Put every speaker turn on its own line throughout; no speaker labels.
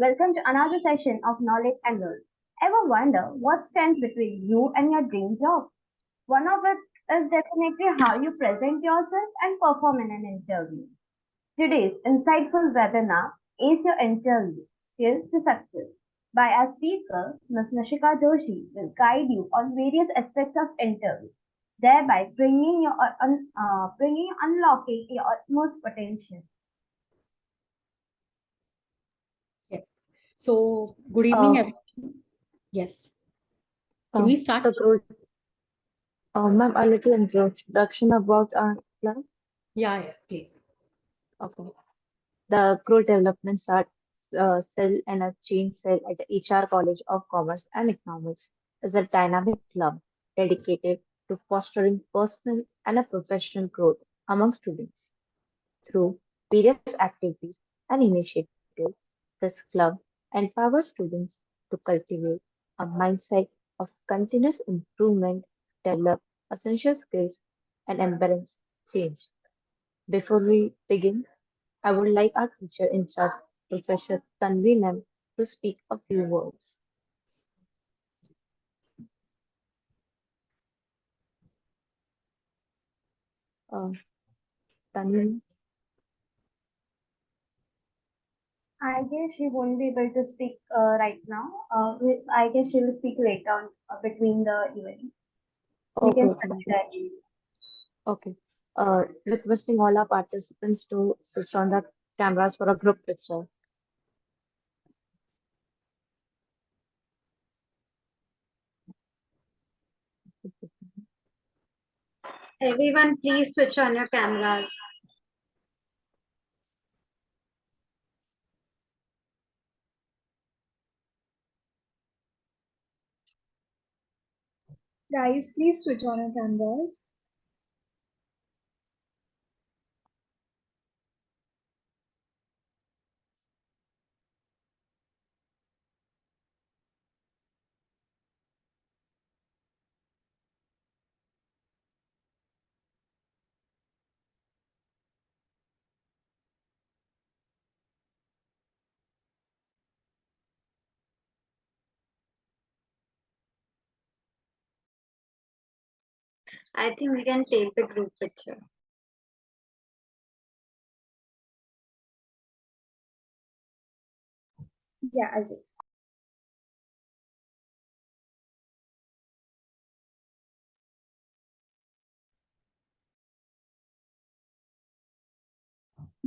Welcome to another session of Knowledge and Learn. Ever wonder what stands between you and your dream job? One of it is definitely how you present yourself and perform in an interview. Today's insightful webinar is your interview skill to success. By our speaker, Ms. Nishika Doshi will guide you on various aspects of interview, thereby bringing unlocking your utmost potential.
Yes. So, good evening, everyone. Yes. Can we start?
Ma'am, a little introduction about our club.
Yeah, please.
Okay. The growth development cell and a change cell at the HR College of Commerce and Economics is a dynamic club dedicated to fostering personal and a professional growth among students. Through various activities and initiatives, this club empowers students to cultivate a mindset of continuous improvement, develop essential skills, and embrace change. Before we begin, I would like our teacher in charge, Professor Tanvi ma'am, to speak a few words. Uh, Tanvi,
I guess she won't be able to speak right now. I guess she will speak later on between the event. We
okay,
can
okay, ma'am.
start that.
Okay. Requesting all our participants to switch on the cameras for a group picture.
Everyone, please switch on your cameras.
Guys, please switch on your cameras.
I think we can take the group picture.
Yeah, I will.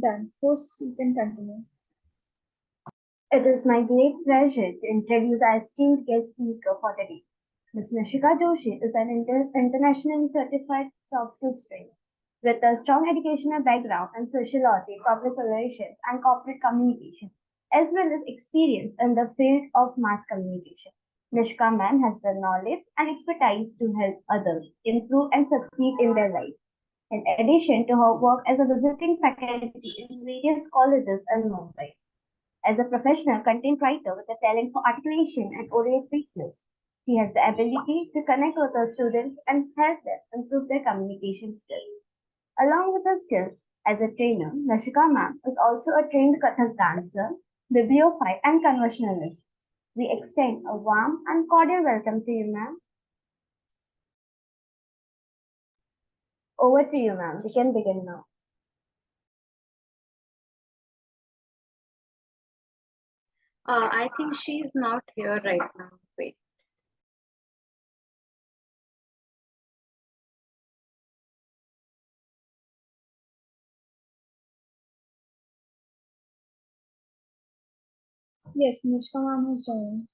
Done. Hosts, you can continue.
It is my great pleasure to introduce our esteemed guest speaker for the day. Ms. Nishika Joshi is an internationally certified soft skills trainer with a strong educational background in sociology, public relations, and corporate communication, as well as experience in the field of mass communication. Nishika ma'am has the knowledge and expertise to help others improve and succeed in their life. In addition to her work as a visiting faculty in various colleges in Mumbai, as a professional content writer with a talent for articulation and oratory skills, she has the ability to connect with her students and help them improve their communication skills. Along with her skills as a trainer, Nashika ma'am is also a trained Kathak dancer, bibliophile, and conversationalist. We extend a warm and cordial welcome to you, ma'am. Over to you, ma'am. We can begin now.
I think she's not here right now. Wait.
Yes, Nishka ma'am has joined.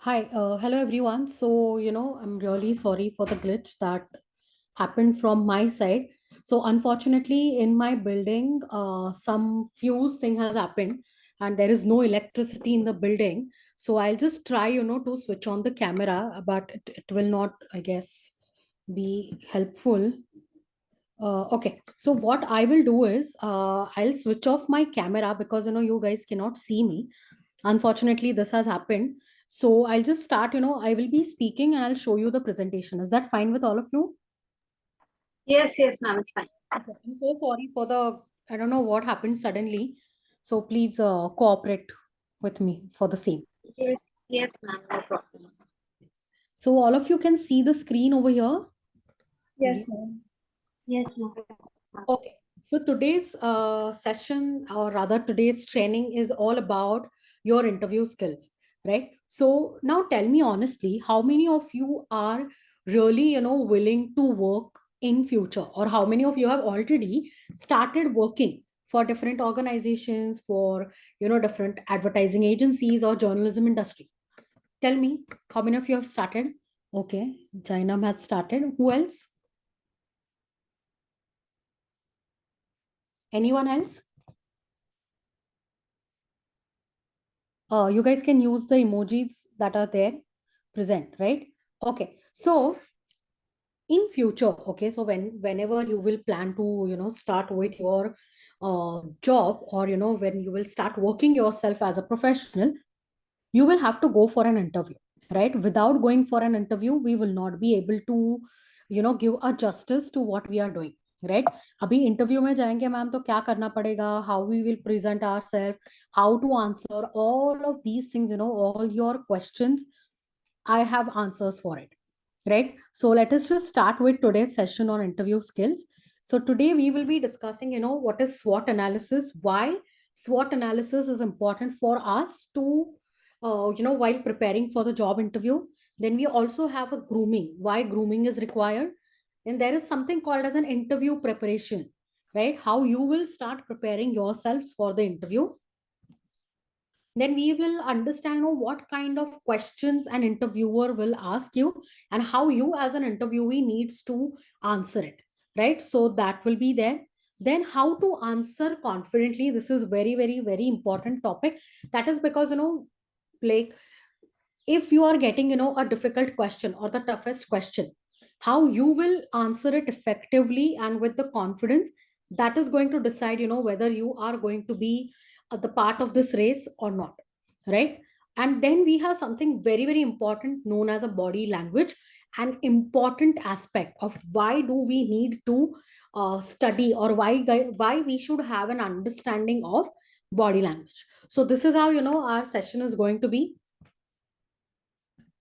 Hi, hello everyone. So, I'm really sorry for the glitch that happened from my side. So, unfortunately, in my building, some fuse thing has happened and there is no electricity in the building. So, I'll just try, to switch on the camera, but it will not, I guess, be helpful. Okay, so what I will do is I'll switch off my camera because you guys cannot see me. Unfortunately, this has happened. So I'll just start, I will be speaking and I'll show you the presentation. Is that fine with all of you?
Yes, ma'am, it's fine.
Okay. I'm so sorry for the, I don't know what happened suddenly. So please cooperate with me for the same.
Yes, ma'am, no problem.
So all of you can see the screen over here.
Yes, ma'am.
Yes, ma'am.
Okay. So today's session, or rather today's training, is all about your interview skills, right? So now tell me honestly, how many of you are really, willing to work in future, or how many of you have already started working for different organizations, for, different advertising agencies or journalism industry? Tell me, how many of you have started? Okay, Jainam had started. Who else? Anyone else? You guys can use the emojis that are there present, right? Okay, so in future, okay, so whenever you will plan to, start with your job, or when you will start working yourself as a professional, you will have to go for an interview, right? Without going for an interview, we will not be able to, give a justice to what we are doing, right? अभी interview में जाएंगे ma'am, तो क्या करना पड़ेगा, how we will present ourselves, how to answer all of these things, all your questions, I have answers for it, right? So let us just start with today's session on interview skills. So today we will be discussing, what is SWOT analysis, why SWOT analysis is important for us to, while preparing for the job interview. Then we also have a grooming, why grooming is required. Then there is something called as an interview preparation, right? How you will start preparing yourselves for the interview. Then we will understand what kind of questions an interviewer will ask you, and how you as an interviewee needs to answer it, right? So that will be there. Then how to answer confidently. This is very, very, very important topic. That is because, like, if you are getting, a difficult question or the toughest question, how you will answer it effectively and with the confidence, that is going to decide, whether you are going to be the part of this race or not, right? And then we have something very, very important known as a body language, an important aspect of why do we need to study, or why we should have an understanding of body language. So this is how, our session is going to be.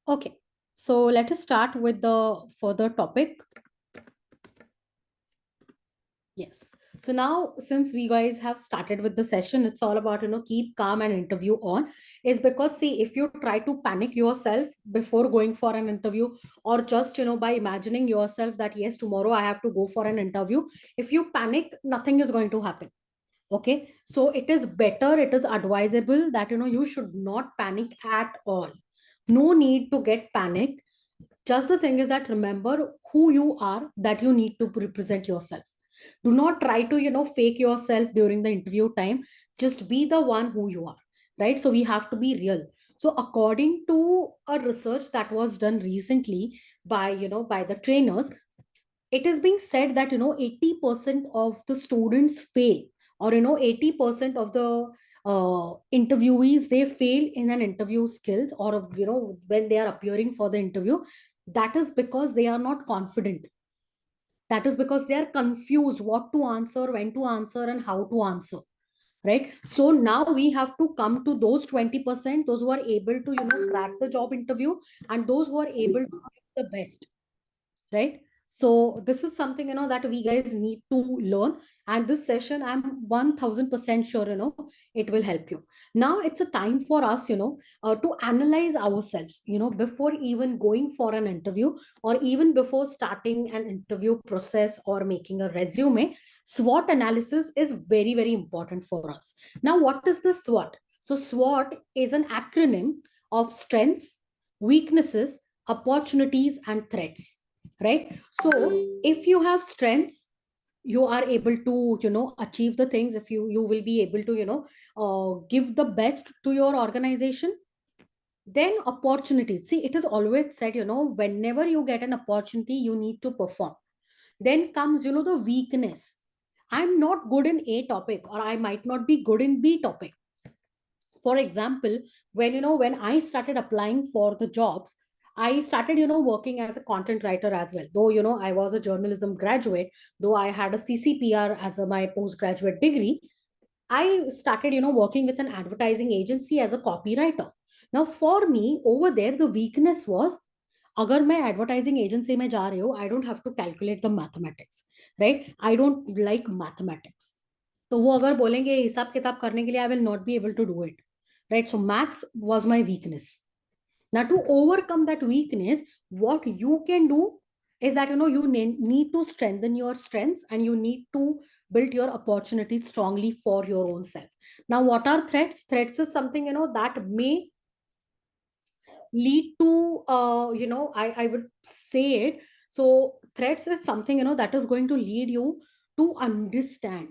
Okay, so let us start with the further topic. Yes. So now, since we guys have started with the session, it's all about, keep calm and interview on. Is because, see, if you try to panic yourself before going for an interview, or just, by imagining yourself that, yes, tomorrow I have to go for an interview, if you panic, nothing is going to happen. Okay. So it is better, it is advisable that, you should not panic at all. No need to get panicked. Just the thing is that remember who you are, that you need to represent yourself. Do not try to, fake yourself during the interview time. Just be the one who you are, right? So we have to be real. So according to a research that was done recently by, by the trainers, it is being said that, 80% of the students fail, or, 80% of the interviewees, they fail in an interview skills, or, when they are appearing for the interview. That is because they are not confident. That is because they are confused what to answer, when to answer, and how to answer, right? So now we have to come to those 20%, those who are able to, crack the job interview, and those who are able to give the best, right? So this is something, that we guys need to learn. And this session, I'm 1000% sure, it will help you. Now it's a time for us, to analyze ourselves, before even going for an interview, or even before starting an interview process or making a resume. SWOT analysis is very, very important for us. Now, what is the SWOT? So SWOT is an acronym of strengths, weaknesses, opportunities, and threats, right? So if you have strengths, you are able to, achieve the things. If you will be able to, give the best to your organization. Then opportunities, see, it is always said, whenever you get an opportunity, you need to perform. Then comes, the weakness. I'm not good in A topic, or I might not be good in B topic. For example, when I started applying for the jobs, I started, working as a content writer as well. Though, I was a journalism graduate, though I had a CCPR as my postgraduate degree, I started, working with an advertising agency as a copywriter. Now, for me, over there, the weakness was, अगर मैं advertising agency में जा रही हूँ, I don't have to calculate the mathematics, right? I don't like mathematics. तो वो अगर बोलेंगे हिसाब किताब करने के लिए, I will not be able to do it, right? So maths was my weakness. Now, to overcome that weakness, what you can do is that, you need to strengthen your strengths, and you need to build your opportunities strongly for your own self. Now, what are threats? Threats is something, that may lead to, I would say it. So threats is something, that is going to lead you to understand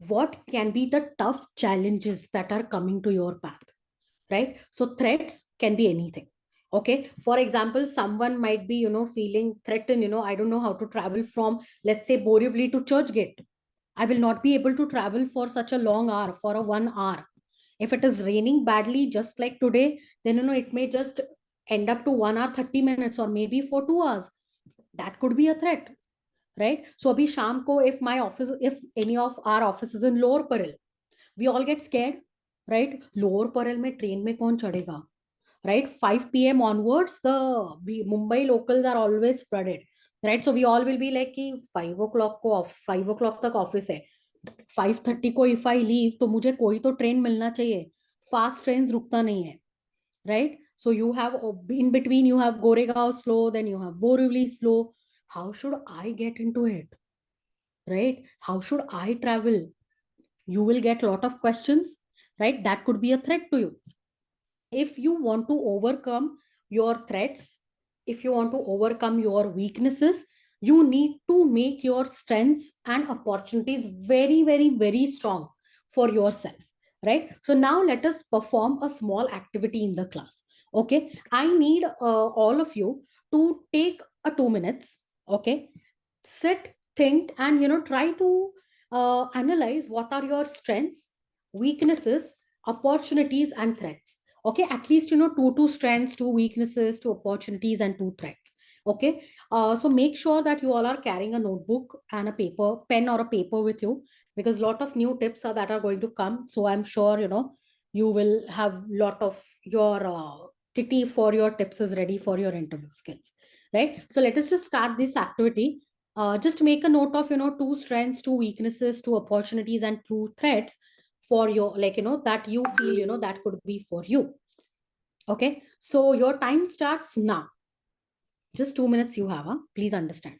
what can be the tough challenges that are coming to your path, right? So threats can be anything. Okay, for example, someone might be, feeling threatened, I don't know how to travel from, let's say, Borivali to Churchgate. I will not be able to travel for such a long hour, for a 1 hour. If it is raining badly, just like today, then, it may just end up to 1 hour 30 minutes, or maybe for 2 hours. That could be a threat, right? So abhi sham ko, if any of our office is in Lower Parel, we all get scared, right? Lower Parel mein train mein kaun chadega, right? 5 p.m. onwards, the Mumbai locals are always flooded, right? So we all will be like कि 5 o'clock को 5 o'clock तक office है, 5:30 को if I leave, तो मुझे कोई तो train मिलना चाहिए. फास्ट ट्रेन्स रुकता नहीं है, right? So you have, in between, you have Goregaon slow, then you have Borivali slow. How should I get into it, right? How should I travel? You will get a lot of questions, right? That could be a threat to you. If you want to overcome your threats, if you want to overcome your weaknesses, you need to make your strengths and opportunities very, very, very strong for yourself, right? So now let us perform a small activity in the class. Okay, I need all of you to take a 2 minutes. Okay, sit, think, and try to analyze what are your strengths, weaknesses, opportunities, and threats. Okay, at least, two strengths, two weaknesses, two opportunities, and two threats. Okay, so make sure that you all are carrying a notebook and a pen or a paper with you, because a lot of new tips that are going to come. So I'm sure, you will have lot of your kitty for your tips is ready for your interview skills, right? So let us just start this activity. Just make a note of, two strengths, two weaknesses, two opportunities, and two threats for your, like, that you feel, that could be for you. Okay, so your time starts now. Just 2 minutes you have, please understand.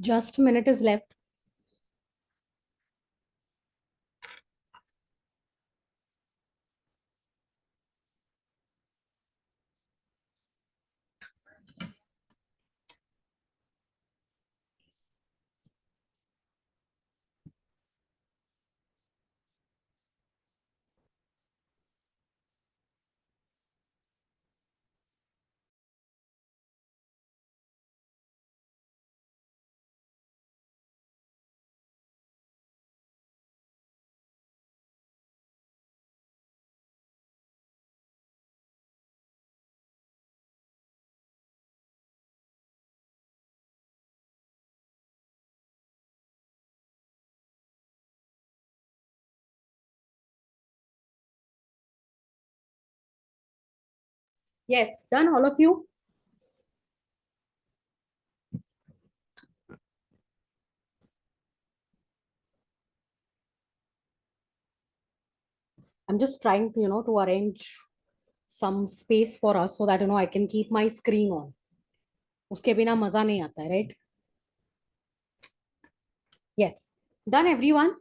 Just a minute is left. Yes, done, all of you. I'm just trying to, to arrange some space for us so that I can keep my screen on. उसके बिना मजा नहीं आता है, right? Yes. Done, everyone?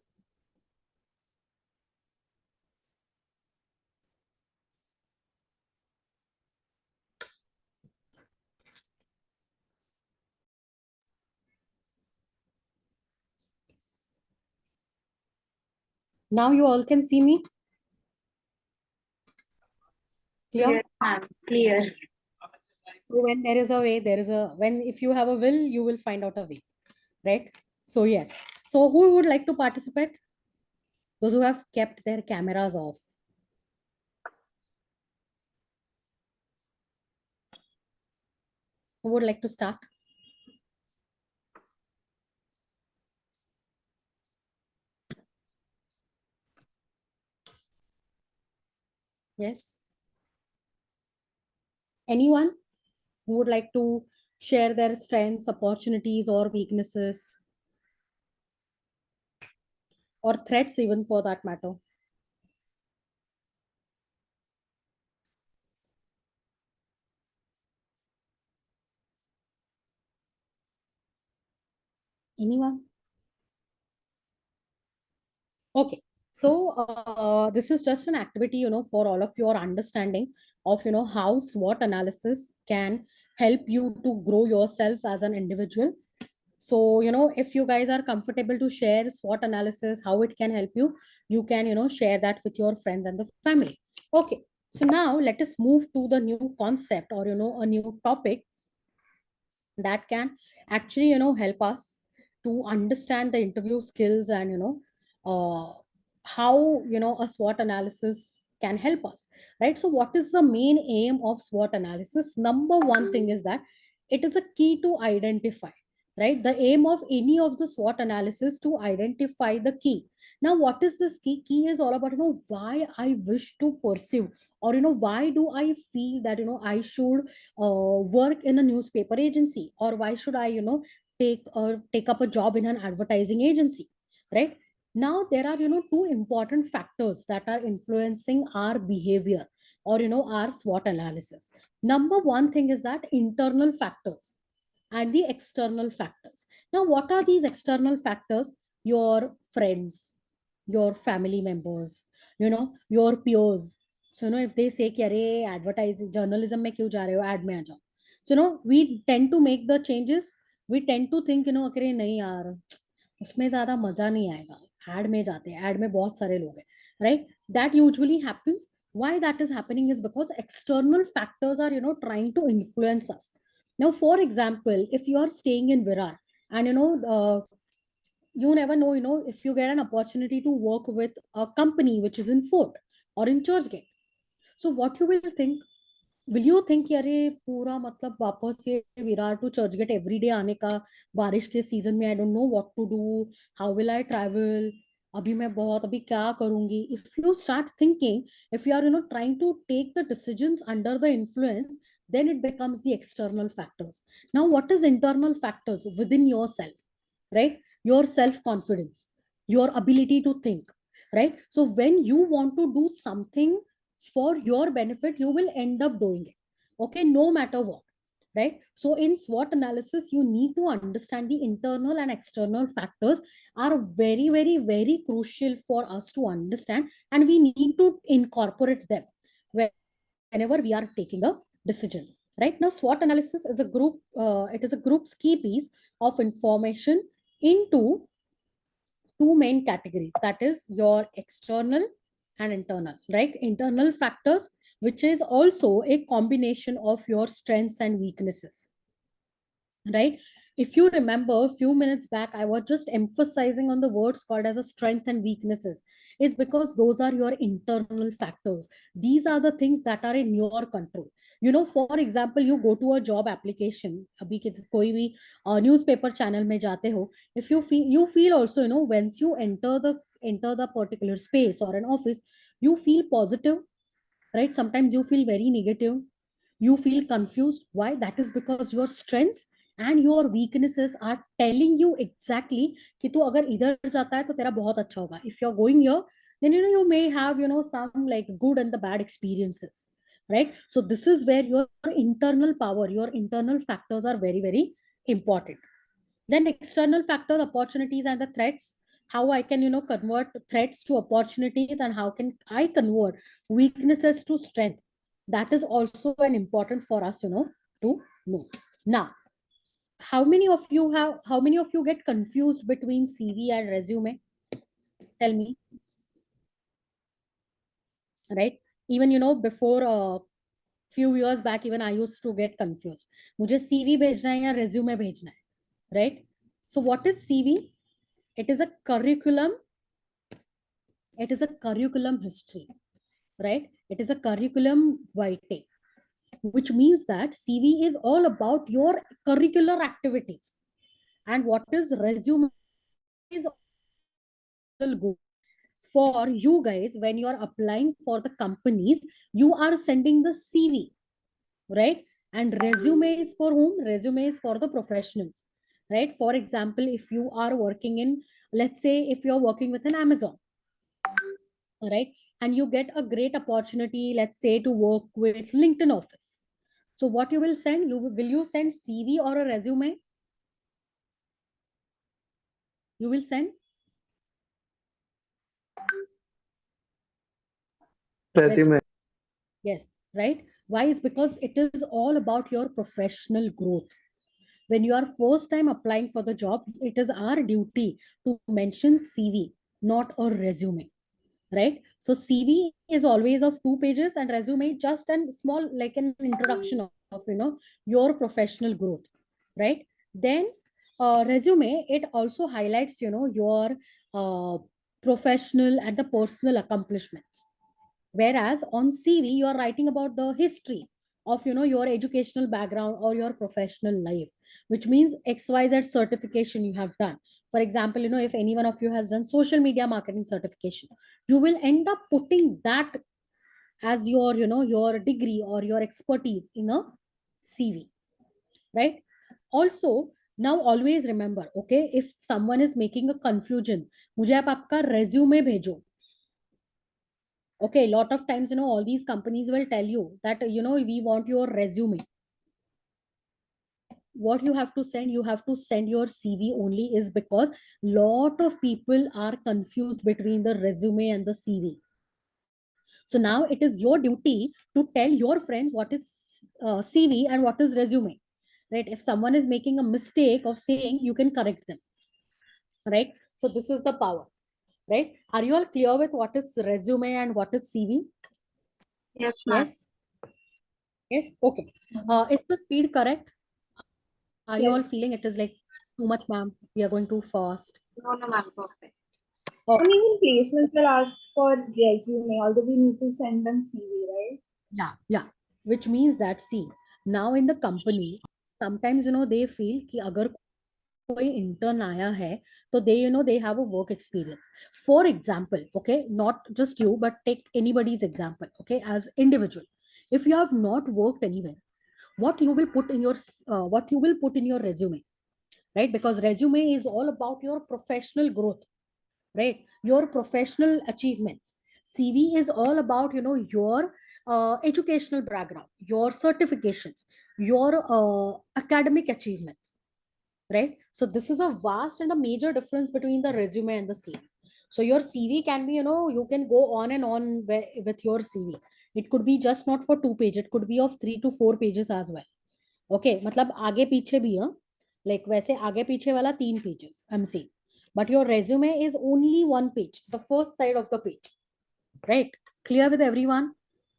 Now you all can see me? Clear?
Clear, ma'am. Clear.
So when there is a way, if you have a will, you will find out a way, right? So yes. So who would like to participate? Those who have kept their cameras off. Who would like to start? Yes. Anyone who would like to share their strengths, opportunities, or weaknesses, or threats, even for that matter? Anyone? Okay. So this is just an activity, for all of your understanding of, how SWOT analysis can help you to grow yourselves as an individual. So, if you guys are comfortable to share SWOT analysis, how it can help you, you can, share that with your friends and the family. Okay. So now let us move to the new concept or, a new topic that can actually, help us to understand the interview skills and, how, a SWOT analysis can help us, right? So what is the main aim of SWOT analysis? Number one thing is that it is a key to identify, right? The aim of any of the SWOT analysis to identify the key. Now, what is this key? Key is all about, why I wish to pursue, or, why do I feel that, I should work in a newspaper agency, or why should I take up a job in an advertising agency, right? Now there are two important factors that are influencing our behavior or our SWOT analysis. Number one thing is that internal factors and the external factors. Now what are these external factors? Your friends, your family members, your peers. So if they say कि अरे advertising journalism में क्यों जा रहे हो, ad में आ जाओ. So we tend to make the changes. We tend to think अरे नहीं यार उसमें ज्यादा मजा नहीं आएगा, ad में जाते हैं, ad में बहुत सारे लोग हैं, right? That usually happens. Why that is happening is because external factors are trying to influence us. Now for example, if you are staying in Virar and you never know, if you get an opportunity to work with a company which is in Fort or in Churchgate. So what you will you think कि अरे पूरा मतलब वापस ये Virar to Churchgate everyday आने का बारिश के सीजन में, I don't know what to do, how will I travel, अभी क्या करूंगी? If you start thinking, if you are trying to take the decisions under the influence, then it becomes the external factors. Now what is internal factors? Within yourself, right? Your self confidence, your ability to think, right? So when you want to do something for your benefit, you will end up doing it, okay, no matter what, right? So in SWOT analysis, you need to understand the internal and external factors are very, very, very crucial for us to understand, and we need to incorporate them whenever we are taking a decision. Right now, SWOT analysis is a group, it is a group's key piece of information into two main categories, that is your external and internal, right? Internal factors, which is also a combination of your strengths and weaknesses, right? If you remember a few minutes back, I was just emphasizing on the words called as a strength and weaknesses, is because those are your internal factors. These are the things that are in your control. For example, you go to a job application, abhi koi bhi newspaper channel mein jaate ho, if you feel also, once you enter the particular space or an office, you feel positive, right? Sometimes you feel very negative, you feel confused. Why? That is because your strengths and your weaknesses are telling you exactly कि तू अगर इधर जाता है तो तेरा बहुत अच्छा होगा. If you're going here, then you may have some like good and the bad experiences, right? So this is where your internal power, your internal factors are very, very important. Then external factors, opportunities and the threats, how I can, convert threats to opportunities, and how can I convert weaknesses to strength. That is also an important for us, to know. Now, how many of you get confused between CV and resume? Tell me, right? Even, before few years back, even I used to get confused. मुझे CV भेजना है या resume भेजना है, right? So what is CV? It is a curriculum. It is a curriculum history, right? It is a curriculum vitae, which means that CV is all about your curricular activities. And what is resume is goal. For you guys, when you are applying for the companies, you are sending the CV, right? And resume is for whom? Resume is for the professionals, right? For example, if you are working in, let's say, if you're working with an Amazon, right, and you get a great opportunity, let's say, to work with LinkedIn office. So what you will send? Will you send CV or a resume? You will send
Resume.
yes, right? Why? Is because it is all about your professional growth. When you are first time applying for the job, it is our duty to mention CV, not a resume, right? So CV is always of 2 pages, and resume just a small, like an introduction of your professional growth, right? Then resume, it also highlights your uh, professional and the personal accomplishments. Whereas on CV, you are writing about the history of your educational background or your professional life, which means XYZ certification you have done. For example, if any one of you has done social media marketing certification, you will end up putting that as your your degree or your expertise in a CV, right? Also, now always remember, okay, if someone is making a confusion, मुझे आप आपका resume भेजो. Okay, lot of times, all these companies will tell you that, we want your resume. What you have to send? You have to send your CV only, is because lot of people are confused between the resume and the CV. So now it is your duty to tell your friends what is CV and what is resume, right? If someone is making a mistake of saying, you can correct them, right? So this is the power, right? Are you all clear with what is resume and what is CV?
Yes, ma'am.
Yes. Yes. Okay. Is the speed correct? Are you all
Yes.
feeling it is like too much, ma'am? We are going too fast.
No, no, ma'am. Perfect.
And even placements will ask for resume, although we need to send them CV, right?
Yeah. Which means that, see, now in the company, sometimes they feel कि अगर कोई intern आया है, तो they have a work experience. For example, okay, not just you, but take anybody's example, okay, as individual. If you have not worked anywhere, what you will put in your resume, right? Because resume is all about your professional growth, right? Your professional achievements. CV is all about your educational background, your certifications, your academic achievements, right? So this is a vast and a major difference between the resume and the CV. So your CV can be, you can go on and on with your CV. It could be just not for 2 pages, it could be of 3 to 4 pages as well. Okay, मतलब आगे पीछे भी है, like वैसे आगे पीछे वाला 3 pages, I'm saying. But your resume is only 1 page, the first side of the page, right? Clear with everyone?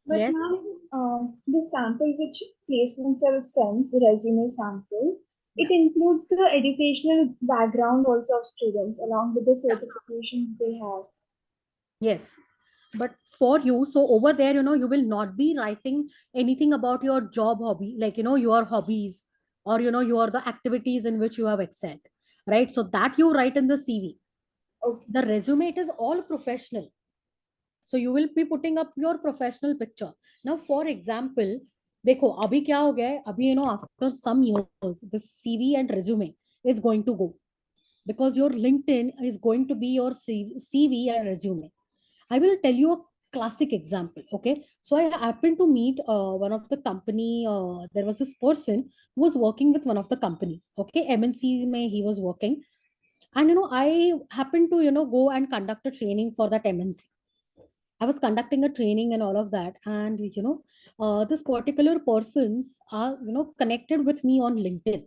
But
Yes.
now, the sample which placement cell sends, the resume sample, it includes the educational background also of students along with the certifications they have.
Yes, but for you, so over there, you will not be writing anything about your job hobby, like, your hobbies, or, your the activities in which you have excelled, right? So that you write in the CV.
Okay.
The resume, it is all professional. So you will be putting up your professional picture. Now, for example, देखो अभी क्या हो गया है, अभी after some years, the CV and resume is going to go, because your LinkedIn is going to be your CV and resume. I will tell you a classic example. Okay, so I happened to meet one of the company. There was this person who was working with one of the companies. Okay, MNC mein he was working, and I happened to go and conduct a training for that MNC. I was conducting a training and all of that, and this particular persons are connected with me on LinkedIn.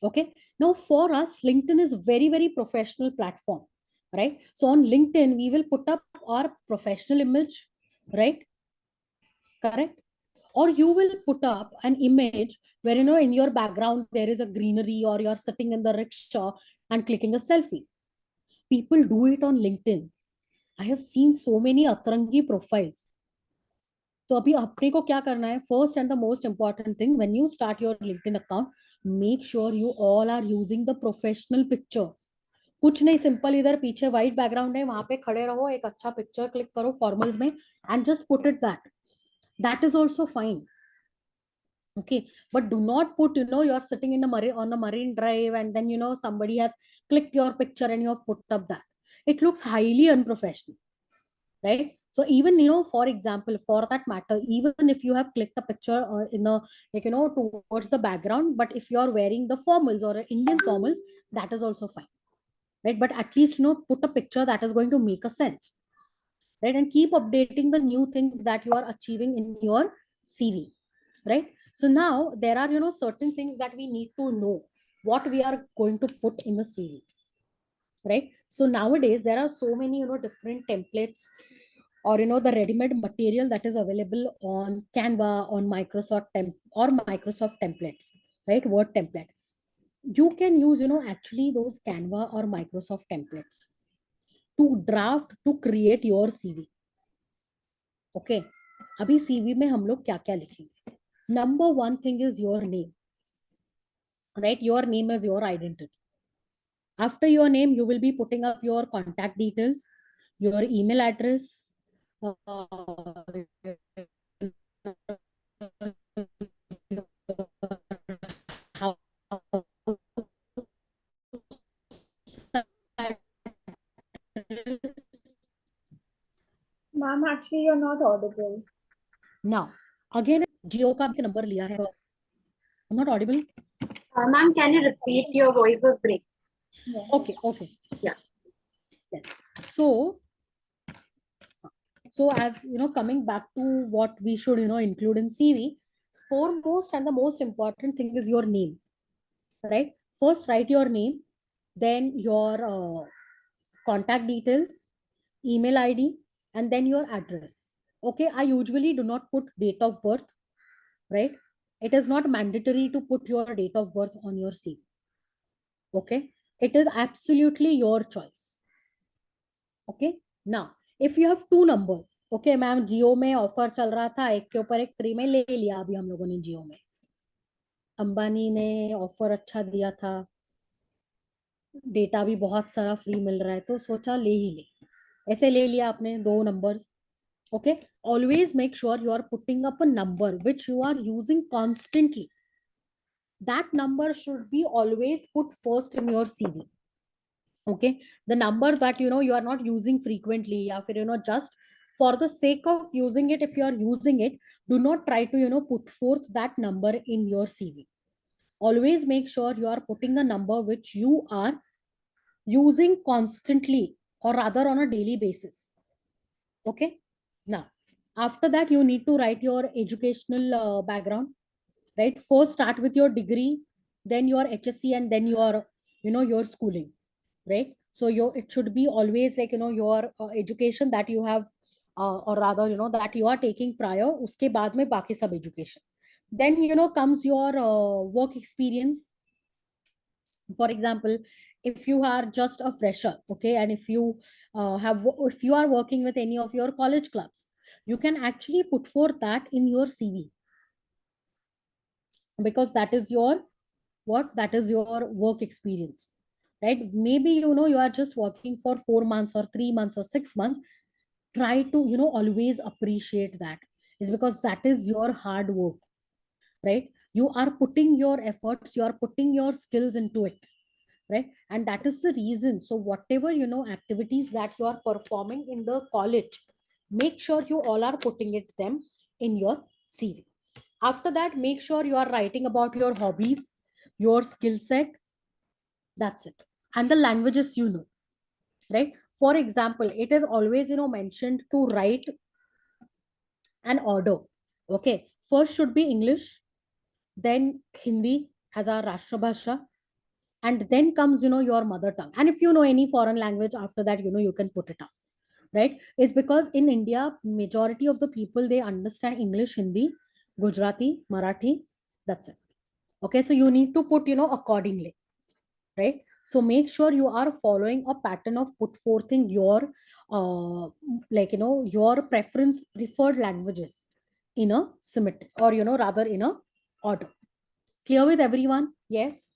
Okay, now for us, LinkedIn is very, very professional platform, right? So on LinkedIn, we will put up our professional image, right? Correct. Or you will put up an image where in your background there is a greenery, or you're sitting in the rickshaw and clicking a selfie. People do it on LinkedIn. I have seen so many atrangi profiles. तो अभी अपने को क्या करना है, first and the most important thing, when you start your LinkedIn account, make sure you all are using the professional picture. कुछ नहीं, simple इधर पीछे व्हाइट बैकग्राउंड है, वहां पे खड़े रहो, एक अच्छा पिक्चर क्लिक करो फॉर्मल्स में and just put it that is also fine. Okay, but do not put you're sitting in on a marine drive, and then somebody has clicked your picture and you have put up that. It looks highly unprofessional, right? So even for example, for that matter, even if you have clicked a picture in a towards the background, but if you are wearing the formals or Indian formals, that is also fine, right? But at least put a picture that is going to make a sense, right? And keep updating the new things that you are achieving in your CV, right? So now there are certain things that we need to know what we are going to put in the CV, right? So nowadays there are so many different templates, or the ready-made material that is available on Canva, on Microsoft templates, right? Word template. You can use actually those Canva or Microsoft templates to create your CV. Okay, abhi CV mein hum log kya likhenge? Number one thing is your name, right? Your name is your identity. After your name, you will be putting up your contact details, your email address,
Ma'am, actually, you're not audible.
now again Jio ka bhi number liya hai. I'm not audible.
Ma'am, can you repeat? Your voice was breaking.
Yeah.
Okay.
Yeah.
Yes. So as coming back to what we should include in CV, foremost and the most important thing is your name, right? First write your name, then your contact details, email ID, and then your address. Okay, I usually do not put date of birth, right? It is not mandatory to put your date of birth on your CV. Okay, it is absolutely your choice. Okay, now if you have two numbers, okay ma'am Jio में offer चल रहा था, एक के ऊपर एक free में ले लिया अभी हम लोगों ने जियो में, अंबानी ने ऑफर अच्छा दिया था, डेटा भी बहुत सारा फ्री मिल रहा है, तो सोचा ले ही ले, ऐसे ले लिया आपने दो numbers. Okay, always make sure you are putting up a number which you are using constantly. That number should be always put first in your CV. Okay, the number that you are not using frequently, or just for the sake of using it, if you are using it, do not try to put forth that number in your CV. Always make sure you are putting a number which you are using constantly, or rather on a daily basis. Okay, now after that you need to write your educational background, right? First start with your degree, then your HSC, and then your your schooling, right? So it should be always like your education that you have, or rather that you are taking prior, uske baad mein baki sab education. Then comes your work experience. For example, if you are just a fresher, okay, and if you if you are working with any of your college clubs, you can actually put forth that in your CV, because that is your that is your work experience, right? Maybe you are just working for 4 months or 3 months or 6 months. Try to always appreciate that, is because that is your hard work, right? You are putting your efforts, you are putting your skills into it, right? And that is the reason. So whatever activities that you are performing in the college, make sure you all are putting it them in your CV. After that, make sure you are writing about your hobbies, your skill set. That's it. And the languages you know, right? For example, it is always, mentioned to write an order. Okay. First should be English, then Hindi as our Rashtra Bhasha, and then comes, your mother tongue. And if you know any foreign language after that, you can put it up, right? Is because in India, majority of the people, they understand English, Hindi, Gujarati, Marathi. That's it. Okay. So you need to put, accordingly, right? So make sure you are following a pattern of put forthing your your preferred languages in a symmetry, or rather in a order. Clear with everyone? Yes.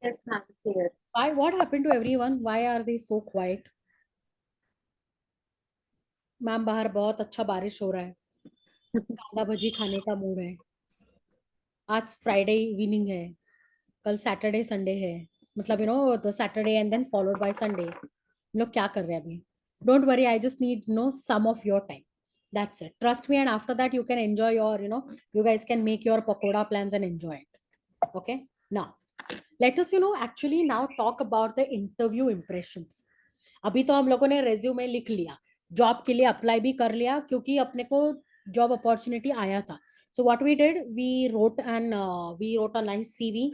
Yes, ma'am, clear.
Why, what happened to everyone? Why are they so quiet? Ma'am बाहर बहुत अच्छा बारिश हो रहा है, कांदा भजी खाने का मूड है, आज फ्राइडे इवनिंग है, कल सैटरडे संडे है, मतलब the Saturday and then followed by Sunday. हम लोग क्या कर रहे हैं अभी? Don't worry, I just need some of your time. That's it. Trust me, and after that you can enjoy your, you guys can make your pakoda plans and enjoy it. Okay. Now let us actually now talk about the interview impressions. अभी तो हम लोगों ने resume लिख लिया, job के लिए apply भी कर लिया क्योंकि अपने को जॉब अपॉर्चुनिटी आया था. So what we did, we wrote a nice CV,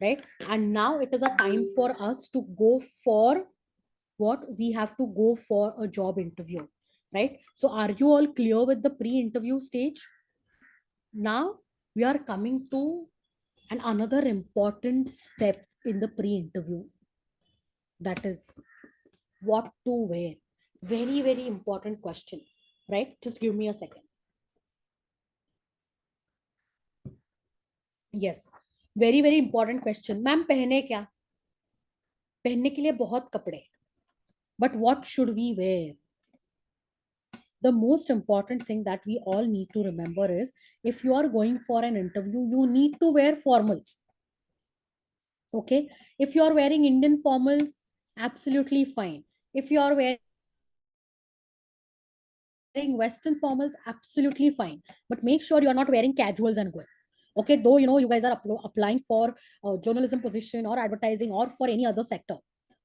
right? And now it is a time for us to go for what we have to go for a job interview, right? So are you all clear with the pre-interview stage? Now we are coming to another important step in the pre-interview, that is what to wear. Very, very important question, right? Just give me a second. Yes, very, very important question. Ma'am, पहने क्या? पहनने के लिए बहुत कपड़े, but what should we wear? The most important thing that we all need to remember is, if you are going for an interview, you need to wear formals. Okay, if you are wearing Indian formals, absolutely fine. If you are wearing Western formals, absolutely fine, but make sure you are not wearing casuals and going. Okay, though you guys are applying for a journalism position or advertising or for any other sector,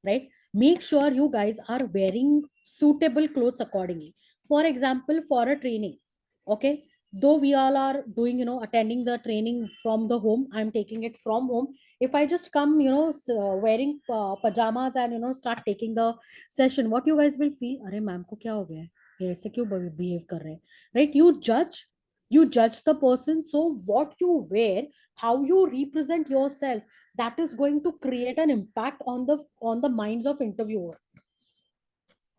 right? Make sure you guys are wearing suitable clothes accordingly. For example, for a training, okay, though we all are doing, attending the training from the home, I'm taking it from home. If I just come, wearing pajamas and start taking the session, what you guys will feel? Arey ma'am ko kya ho gaya hai, ऐसे क्यों behave कर रहे हैं, right? You judge the person. So what you wear, how you represent yourself, that is going to create an impact on the minds of interviewer,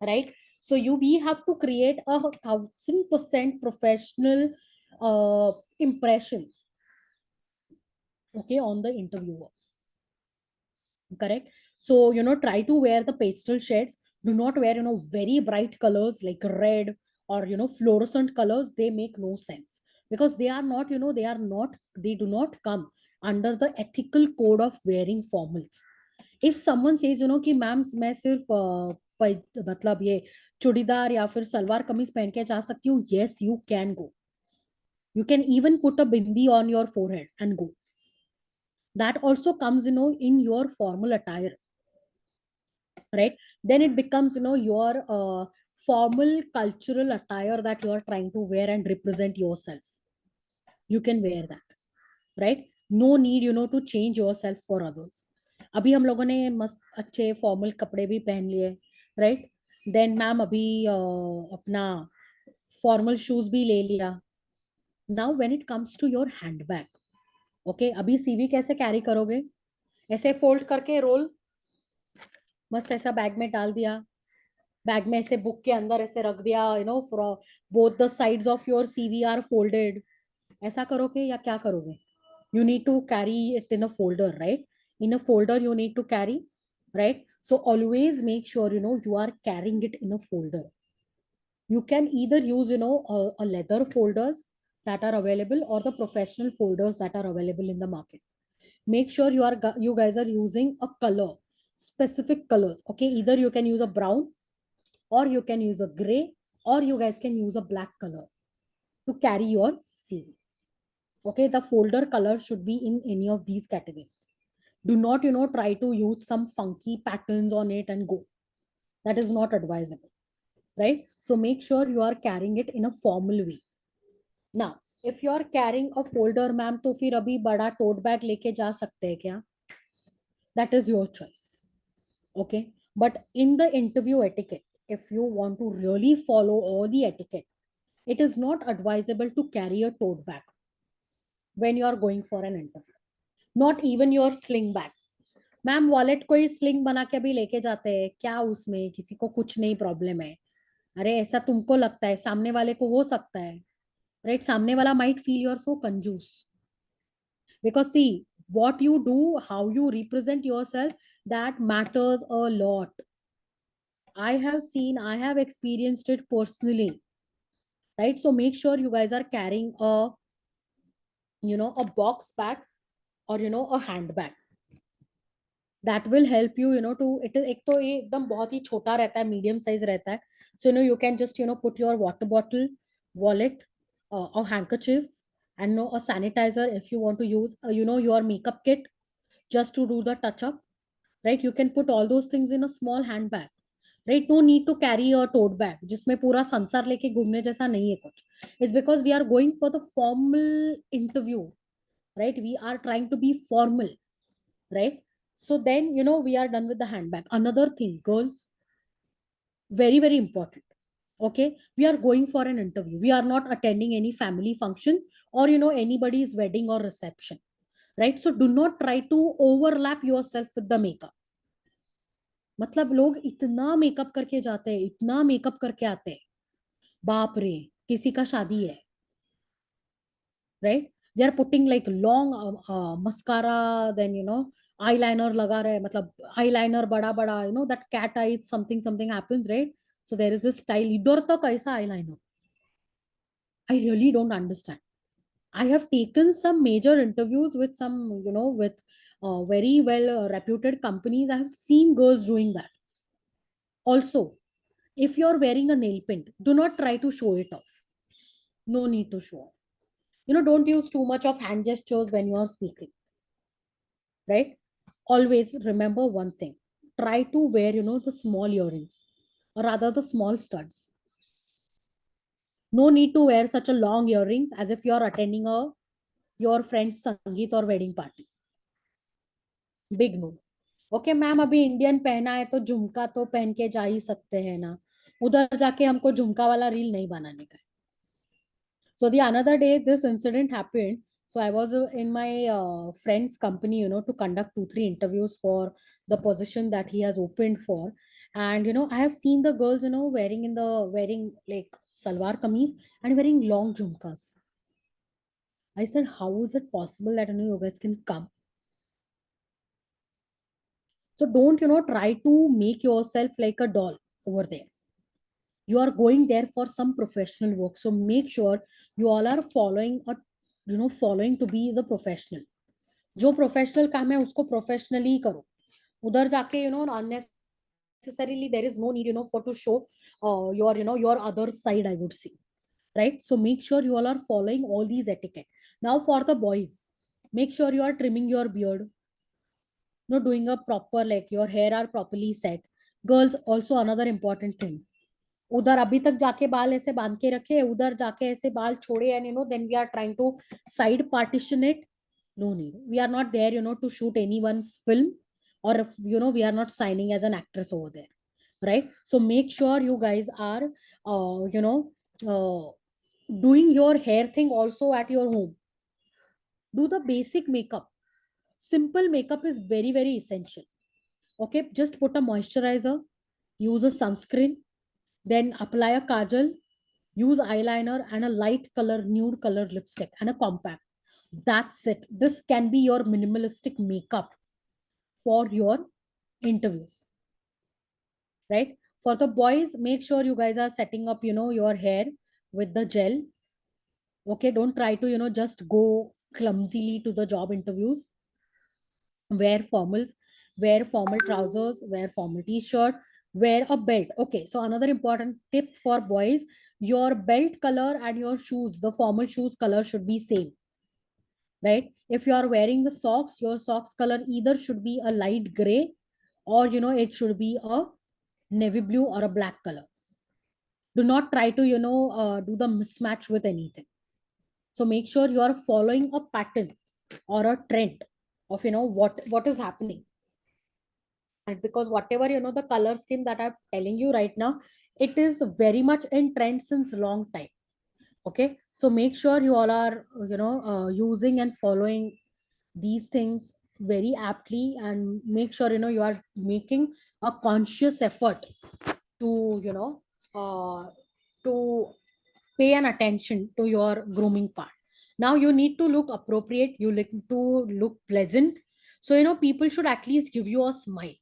right? So we have to create 1,000% professional impression, okay, on the interviewer. Correct. So try to wear the pastel shades. Do not wear very bright colors like red or fluorescent colors. They make no sense, because they are not they do not come under the ethical code of wearing formals. If someone says कि ma'am मैं सिर्फ मतलब ये चूड़ीदार या फिर सलवार कमीज पहन के जा सकती हूँ, yes, you can go. You can even put a bindi on your forehead and go. That also comes in your formal attire, right? Then it becomes your formal cultural attire that you are trying to wear and represent yourself. You can wear that, right? No need to change yourself for others. अभी हम लोगों ने मस्त अच्छे formal कपड़े भी पहन लिए, राइट? देन मैम अभी अपना फॉर्मल शूज भी ले लिया. Now when it comes to your handbag, okay, अभी सीवी कैसे कैरी करोगे? ऐसे फोल्ड करके रोल मस्त ऐसा बैग में डाल दिया, बैग में ऐसे बुक के अंदर ऐसे रख दिया, both the sides of your CV are folded. ऐसा करोगे या क्या करोगे? You need to carry it in a folder, right? In a folder you need to carry, right? So always make sure you are carrying it in a folder. You can either use a leather folders that are available, or the professional folders that are available in the market. Make sure you guys are using a color, specific colors. Okay, either you can use a brown or you can use a gray, or you guys can use a black color to carry your CV. Okay, the folder color should be in any of these categories. Do not, try to use some funky patterns on it and go. That is not advisable, right? So make sure you are carrying it in a formal way. Now, if you are carrying a folder, ma'am, तो फिर अभी बड़ा tote bag लेके जा सकते हैं क्या? That is your choice. Okay, but in the interview etiquette, if you want to really follow all the etiquette, it is not advisable to carry a tote bag when you are going for an interview. Not even your sling bags. Ma'am wallet कोई sling बना के अभी लेके जाते हैं क्या, उसमें किसी को कुछ नहीं प्रॉब्लम है? अरे ऐसा तुमको लगता है, सामने वाले को हो सकता है, राइट? सामने वाला might feel you are so कंजूस. Because see, what you do, how you represent yourself, that matters a lot. I have seen, I have experienced it personally, right? So make sure you guys are carrying a, a box bag or, a handbag. That will help you, to, it is, एक तो ये एकदम बहुत ही छोटा रहता है, medium size रहता है. So, you can just, put your water bottle, wallet, a handkerchief, and a sanitizer if you want to use, your makeup kit just to do the touch up, right? You can put all those things in a small handbag, right? No need to carry a tote bag जिसमें पूरा संसार लेके घूमने जैसा नहीं है कुछ. It's because we are going for the formal interview, right? We are trying to be formal, right? So then, we are done with the handbag. Another thing, girls, very, very important. Okay, we are going for an interview. We are not attending any family function or, anybody's wedding or reception, right? So do not try to overlap yourself with the makeup. मतलब लोग इतना makeup करके जाते हैं, इतना makeup करके आते हैं, बाप रे, किसी का शादी है, right? They are putting like long mascara, then eyeliner लगा रहे, मतलब eyeliner बड़ा बड़ा, that cat eye, something happens, right? So there is this style, इधर तक ऐसा eyeliner. I really don't understand. I have taken some major interviews with some, with very well reputed companies. I have seen girls doing that. Also, if you're wearing a nail paint, do not try to show it off. No need to show off. Don't use too much of hand gestures when you are speaking, right? Always remember one thing. Try to wear, the small earrings, or rather the small studs. No need to wear such a long earrings as if you are attending your friend's sangeet or wedding party. Big no. Okay ma'am, अभी Indian पहना है तो झुमका तो पहन के जा ही सकते हैं ना, उधर जाके हमको झुमका वाला रील नहीं बनाने का है. So the another day this incident happened. So I was in my friend's company, to conduct 2-3 interviews for the position that he has opened for. And I have seen the girls, wearing like salwar kameez and wearing long jhumkas. I said, how is it possible that you guys can come? So don't, try to make yourself like a doll over there. You are going there for some professional work. So make sure you all are following following to be the professional. जो professional काम है उसको professionally करो. उधर जाके, unnecessarily there is no need, for to show your other side, I would say. Right? So make sure you all are following all these etiquette. Now for the boys, make sure you are trimming your beard, doing a proper, like your hair are properly set. Girls, also another important thing. उधर अभी तक जाके बाल ऐसे बांध के रखे, उधर जाके ऐसे बाल छोड़े, and then we are trying to side partition it. No need. We are not there, to shoot anyone's film, or if, we are not signing as an actress over there, right? So make sure you guys are, doing your hair thing also at your home. Do the basic makeup. Simple makeup is very, very essential. Okay, just put a moisturizer, use a sunscreen, then apply a kajal, use eyeliner and a light color, nude color lipstick and a compact. That's it. This can be your minimalistic makeup for your interviews, right? For the boys, make sure you guys are setting up, your hair with the gel. Okay, don't try to, just go clumsily to the job interviews. Wear formals, wear formal trousers, wear formal t-shirt, Wear a belt. Okay, so another important tip for boys, your belt color and your shoes, the formal shoes color should be same, right? If you are wearing the socks, your socks color either should be a light gray, or it should be a navy blue or a black color. Do not try to do the mismatch with anything. So make sure you are following a pattern or a trend of what is happening. And because whatever the color scheme that I'm telling you right now, it is very much in trend since long time. Okay, so make sure you all are using and following these things very aptly, and make sure you are making a conscious effort to uh, to pay an attention to your grooming part. Now you need to look appropriate, you need to look pleasant. So people should at least give you a smile.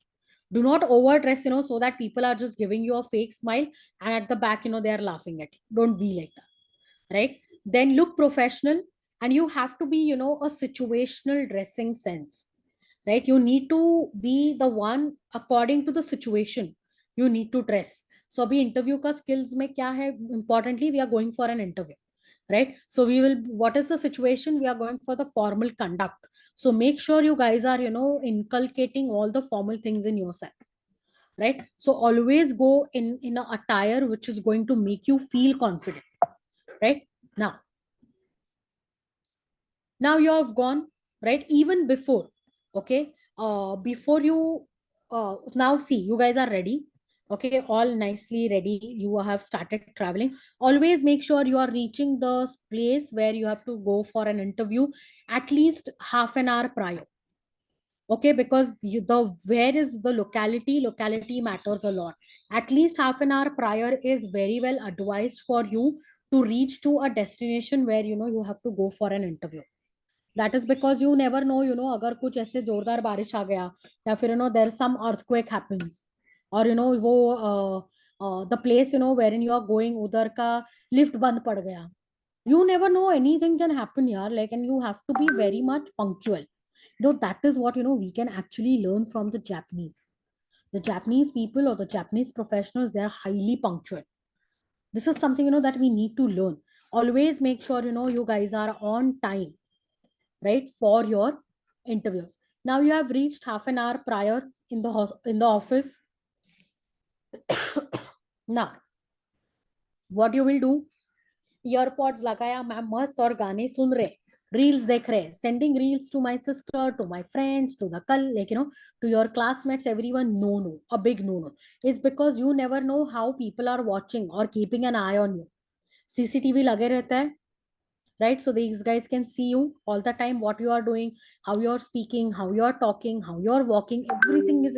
Do not overdress so that people are just giving you a fake smile, and at the back they are laughing at you. Don't be like that, right? Then look professional, and you have to be a situational dressing sense, right? You need to be the one according to the situation. You need to dress. So abhi interview ka skills mein kya hai? Importantly, we are going for an interview, right? So we will, what is the situation? We are going for the formal conduct. So make sure you guys are inculcating all the formal things in yourself, right? So always go in a attire which is going to make you feel confident, right? Now you have gone, right? Even before, okay, before you now see, you guys are ready. Okay, all nicely ready, you have started traveling. Always make sure you are reaching the place where you have to go for an interview at least half an hour prior. Okay, because the where is the locality matters a lot. At least half an hour prior is very well advised for you to reach to a destination where you have to go for an interview. That is because you never know, अगर कुछ ऐसे जोरदार बारिश आ गया, या फिर there some earthquake happens, or वो the place wherein you are going, उधर का lift बंद पड़ गया. You never know, anything can happen here, like, and you have to be very much punctual. That is what we can actually learn from the Japanese. The Japanese people or the Japanese professionals, they are highly punctual. This is something that we need to learn. Always make sure you guys are on time, right, for your interviews. Now you have reached half an hour prior in the office. Now what you will do, earpods लगाया, मैं मस्त और गाने सुन रहे, reels देख रहे, sending reels to my sister, to my friends, to the like to your classmates, everyone. No, a big no. It's because you never know how people are watching or keeping an eye on you. CCTV लगे रहता है, right? So these guys can see you all the time, what you are doing, how you are speaking, how you are talking, how you are walking. Everything is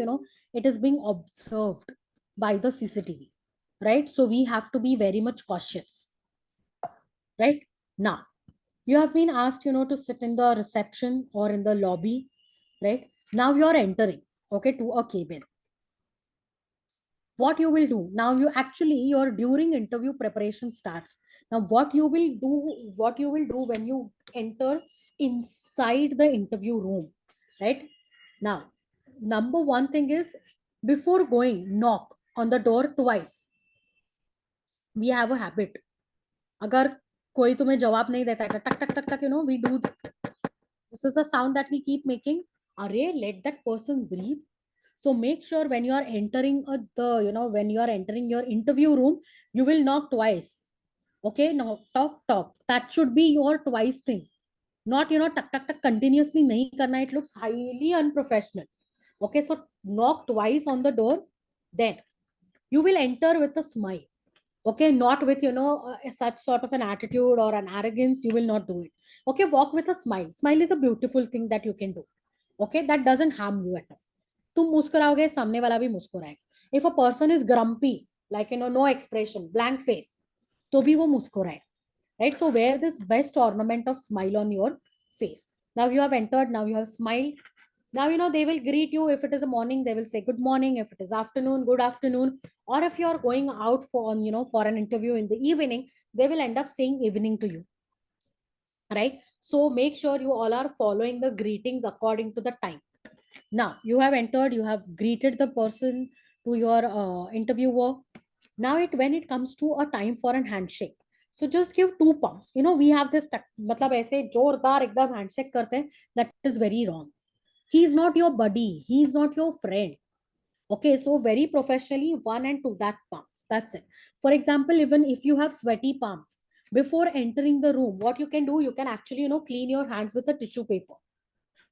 it is being observed by the CCTV, right? So we have to be very much cautious, right? Now you have been asked to sit in the reception or in the lobby, right? Now you are entering, okay, to a cabin. What you will do now, you actually, your during interview preparation starts. Now what you will do when you enter inside the interview room, right? Now number one thing is, before going, knock on the door twice. We have a habit, अगर कोई तुम्हें जवाब नहीं देता है, टक टक टक टक, we do this is the sound that we keep making. Array, let that person breathe. So make sure when you are entering when you are entering your interview room, you will knock twice. Okay, now talk, that should be your twice thing. Not tuck tuck tuck continuously nahi karna, it looks highly unprofessional. Okay, so knock twice on the door, then you will enter with a smile. Okay, not with such sort of an attitude or an arrogance. You will not do it. Okay, walk with a smile. Smile is a beautiful thing that you can do. Okay, that doesn't harm you at all. तुम मुस्कुराओगे, सामने वाला भी मुस्कुराएगा. If a person is grumpy, like no expression, blank face, तो भी वो मुस्कुराएगा, right? So wear this best ornament of smile on your face. Now you have entered, now you have smiled. Now they will greet you. If it is a morning, they will say good morning. If it is afternoon, good afternoon. Or if you are going out for for an interview in the evening, they will end up saying evening to you, right? So make sure you all are following the greetings according to the time. Now you have entered, you have greeted the person, to your interviewer. Now when it comes to a time for an handshake, so just give two pumps. We have this मतलब ऐसे जोरदार एकदम handshake करते हैं, that is very wrong. He is not your buddy, he is not your friend. Okay, so very professionally, 1 and 2, that pumps, that's it. For example, even if you have sweaty palms, before entering the room, what you can do, you can actually clean your hands with a tissue paper,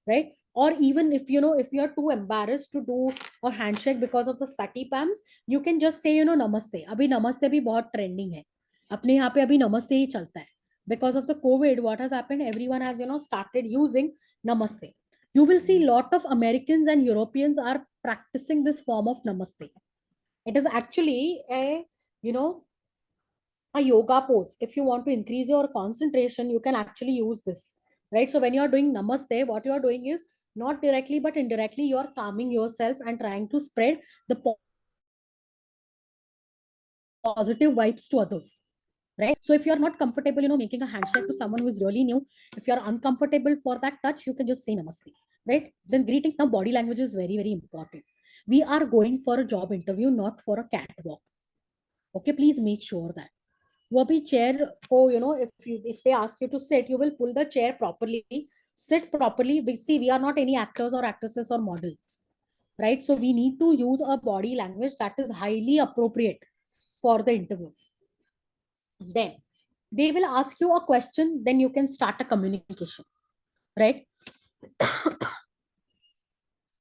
right? Or even if if you're too embarrassed to do a handshake because of the sweaty palms, you can just say namaste. Abhi namaste bhi bahut trending hai, apne yahan pe abhi namaste hi chalta hai. Because of the COVID, what has happened, everyone has started using namaste. You will see lot of Americans and Europeans are practicing this form of namaste. It is actually you know a yoga pose. If you want to increase your concentration, you can actually use this, right? So when you are doing namaste, what you are doing is not directly but indirectly you are calming yourself and trying to spread the positive vibes to others, right? So if you are not comfortable making a handshake to someone who is really new, if you are uncomfortable for that touch, you can just say namaste, right? Then greetings. Now body language is very, very important. We are going for a job interview, not for a catwalk. Okay, please make sure that वो भी chair को if they ask you to sit, you will pull the chair properly, sit properly. See, we are not any actors or actresses or models, right? So we need to use a body language that is highly appropriate for the interview. Then they will ask you a question, then you can start a communication, right?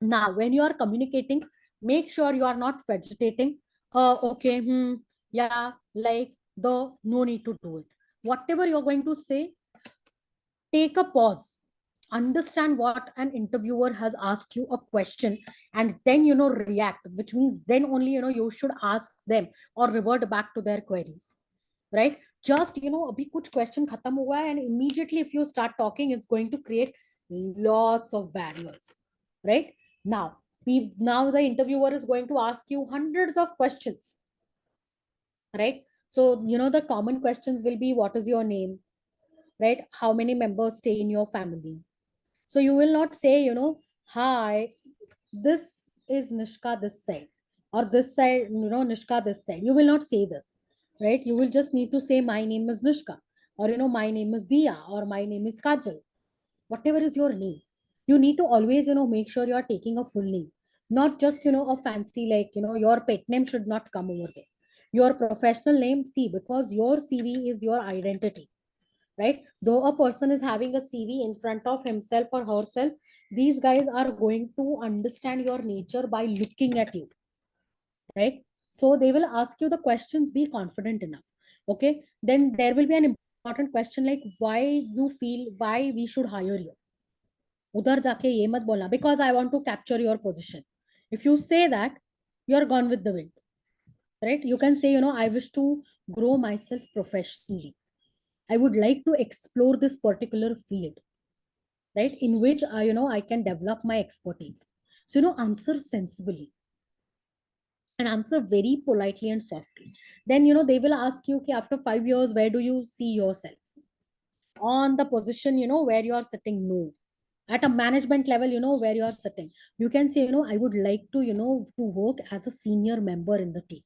Now when you are communicating, make sure you are not vegetating. Okay, yeah, like the, no need to do it. Whatever you're going to say, take a pause, understand what an interviewer has asked you a question, and then react, which means then only you should ask them or revert back to their queries, right? Just abhi kuch question khatam hua hai, and immediately if you start talking, it's going to create lots of barriers, right? Now the interviewer is going to ask you hundreds of questions, right? So the common questions will be, what is your name, right? How many members stay in your family? So you will not say hi, this is Nishka this side, or this side, Nishka this side. You will not say this, right? You will just need to say, my name is Nishka, or my name is Dia, or my name is Kajal. Whatever is your name, you need to always make sure you are taking a full name, not just a fancy, like your pet name should not come over there. Your professional name, see, because your CV is your identity, right? Though a person is having a CV in front of himself or herself, these guys are going to understand your nature by looking at you, right? So they will ask you the questions, be confident enough. Okay, then there will be an important question like, why you feel, why we should hire you. उधर जाके ये मत बोलना, because I want to capture your position. If you say that, you're gone with the wind, right? You can say, I wish to grow myself professionally. I would like to explore this particular field, right? In which I can develop my expertise. So answer sensibly and answer very politely and softly. Then they will ask you, okay, after 5 years, where do you see yourself on the position where you are sitting? No, at a management level, where you are sitting, you can say, I would like to to work as a senior member in the team.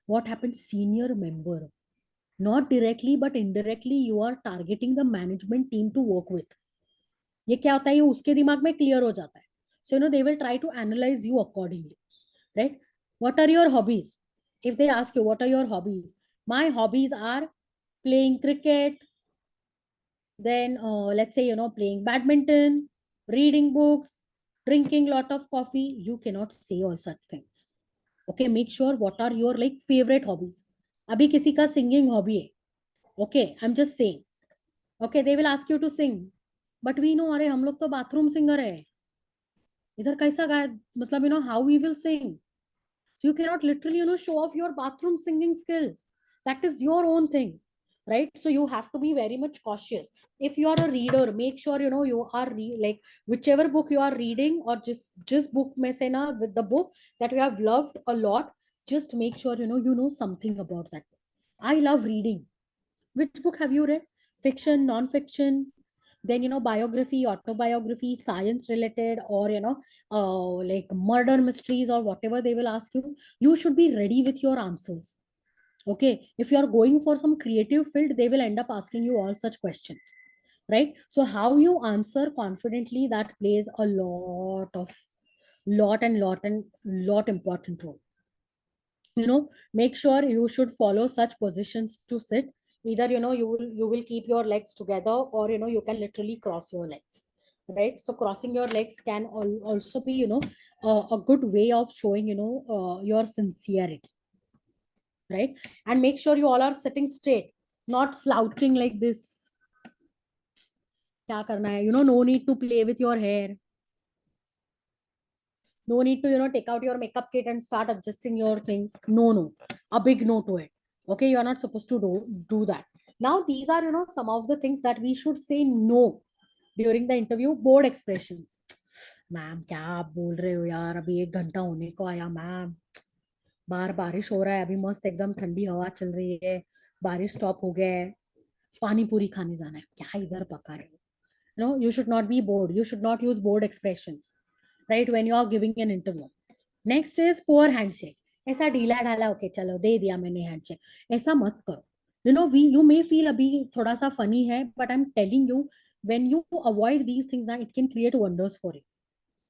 What happened? Senior member, not directly but indirectly you are targeting the management team to work with. ये क्या होता है, ये उसके दिमाग में clear हो जाता है. So they will try to analyze you accordingly, right? What are your hobbies? If they ask you, what are your hobbies? My hobbies are playing cricket, then let's say playing badminton, reading books, drinking lot of coffee. You cannot say all such things. Okay, make sure what are your like favorite hobbies. Abhi kisi ka singing hobby hai, okay, I'm just saying, okay, they will ask you to sing, but we know, अरे हम लोग तो bathroom singer है, इधर कैसा गाय, मतलब how we will sing. So you cannot literally show off your bathroom singing skills. That is your own thing, right? So you have to be very much cautious. If you are a reader, make sure you are like whichever book you are reading, or just book mein se na, with the book that you have loved a lot, just make sure you know something about that. I love reading. Which book have you read? Fiction, non-fiction, Then, biography, autobiography, science related, or, like murder mysteries or whatever they will ask you, you should be ready with your answers. Okay. If you are going for some creative field, they will end up asking you all such questions, right? So how you answer confidently, that plays a lot important role. Make sure you should follow such positions to sit. Either, you will keep your legs together, or, you can literally cross your legs, right? So crossing your legs can also be, a good way of showing, your sincerity, right? And make sure you all are sitting straight, not slouching like this. Kya karna hai? No need to play with your hair. No need to, take out your makeup kit and start adjusting your things. No, a big no to it. Okay, you are not supposed to do that. Now, these are, some of the things that we should say no during the interview. Board expressions. Ma'am क्या आप बोल रहे हो यार, अभी 1 घंटा होने को आया मैम, बाहर बारिश हो रहा है, अभी मस्त एकदम ठंडी हवा चल रही है, बारिश स्टॉप हो गया है, पानी पूरी खाने जाना है, क्या इधर पका रहे हो? No, you should not be bored. You should not use bored expressions, right, when you are giving an interview. Next is poor handshake. ऐसा ढीला ढाला, ओके चलो दे दिया मैंने हैंडशेक, ऐसा मत करो. You may feel अभी थोड़ा सा funny है, but I'm telling you, when you avoid these things, it can create wonders for you.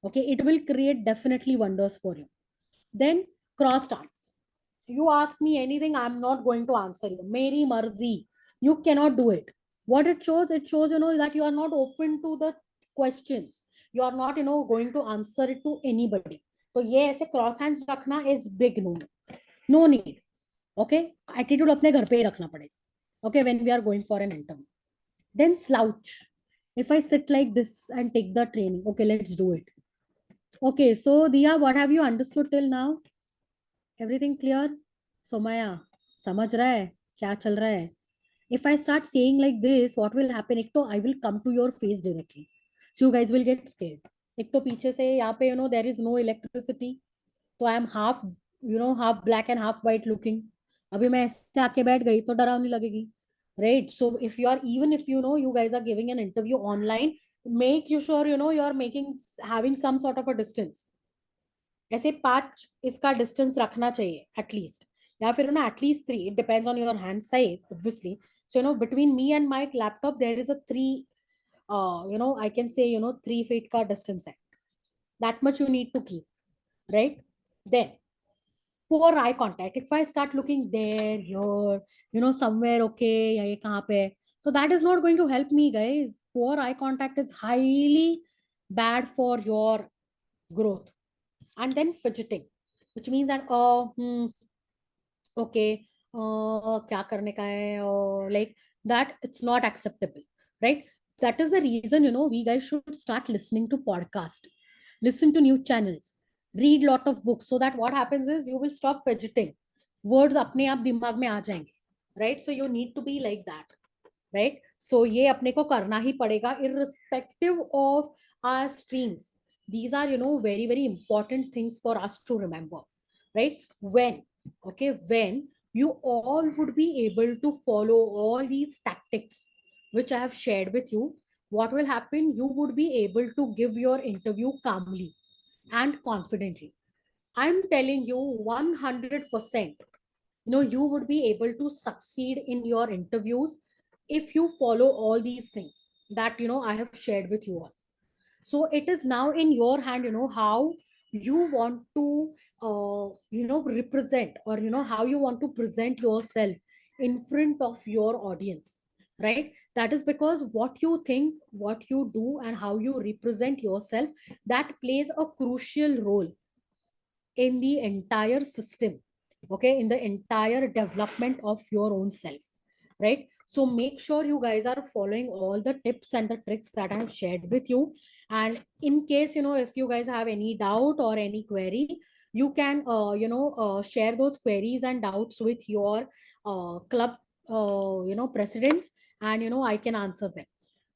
Okay, it will create definitely wonders for you. Then cross stance. You ask me anything, I'm not going to answer you. Meri marzi. You cannot do it. What it shows, that you are not open to the questions. You are not, going to answer it to anybody. So ये ऐसे cross hands रखना is big no. No need. Okay, attitude अपने घर पे ही रखना पड़ेगा. Okay, when we are going for an interview. Then slouch. If I sit like this and take the training, okay, let's do it. Okay, so Diya, what have you understood till now? Everything clear? Somaya, समझ रहा है क्या चल रहा है? If I start saying like this, what will happen? एक तो I will come to your face directly, so you guys will get scared. एक तो पीछे से यहाँ पे, there is no electricity, तो I am half black and half white looking. अभी मैं ऐसे आके बैठ गई तो डरावनी लगेगी, right? So if you are, even if you guys are giving an interview online, make you sure you are having some sort of a distance. ऐसे 5 इसका डिस्टेंस रखना चाहिए एटलीस्ट, या फिर at least 3. It depends on your hand size obviously. So between me and my laptop there is a 3, I can say 3 feet का distance है. That much you need to keep, right? Then poor eye contact. If I start looking there, here, somewhere, okay, या ये कहाँ पे है, so that is not going to help me, guys. Poor eye contact is highly bad for your growth. And then fidgeting, which means that okay, क्या करने का है, like that, it's not acceptable, right? That is the reason we guys should start listening to podcast, listen to news channels, read lot of books, so that what happens is you will stop fidgeting, words अपने आप दिमाग में आ जाएंगे, right? So you need to be like that, right? So ये अपने को करना ही पड़ेगा irrespective of our streams. These are very very important things for us to remember, right? When you all would be able to follow all these tactics which I have shared with you, what will happen? You would be able to give your interview calmly and confidently. I'm telling you 100%, you would be able to succeed in your interviews if you follow all these things that I have shared with you all. So it is now in your hand, how you want to represent, or how you want to present yourself in front of your audience, right? That is because what you think, what you do, and how you represent yourself, that plays a crucial role in the entire system, okay, in the entire development of your own self, right? So make sure you guys are following all the tips and the tricks that I have shared with you. And in case if you guys have any doubt or any query, you can share those queries and doubts with your club presidents, and I can answer them,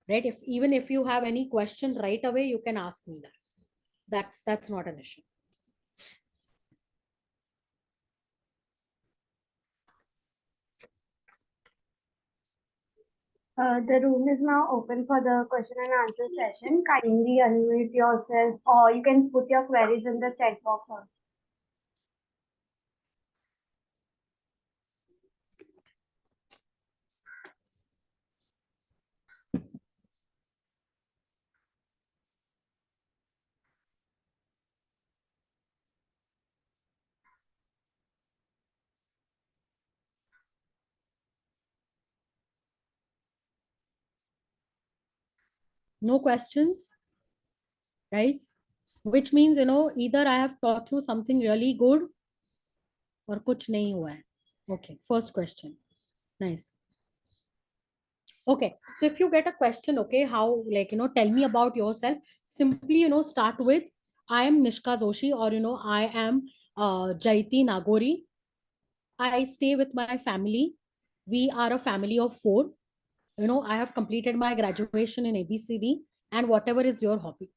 right? Even if you have any question right away, you can ask me that. That's not an issue.
The room is now open for the question and answer session. Kindly unmute yourself, or you can put your queries in the chat box also.
No questions, guys? Which means, either I have taught you something really good or kuch nahi hua hai. Okay, first question. Nice. Okay, so if you get a question, okay, how, like, tell me about yourself. Simply, start with, I am Nishka Joshi, or, I am Jaiti Nagori. I stay with my family. We are a family of 4. I have completed my graduation in ABCD, and whatever is your hobby.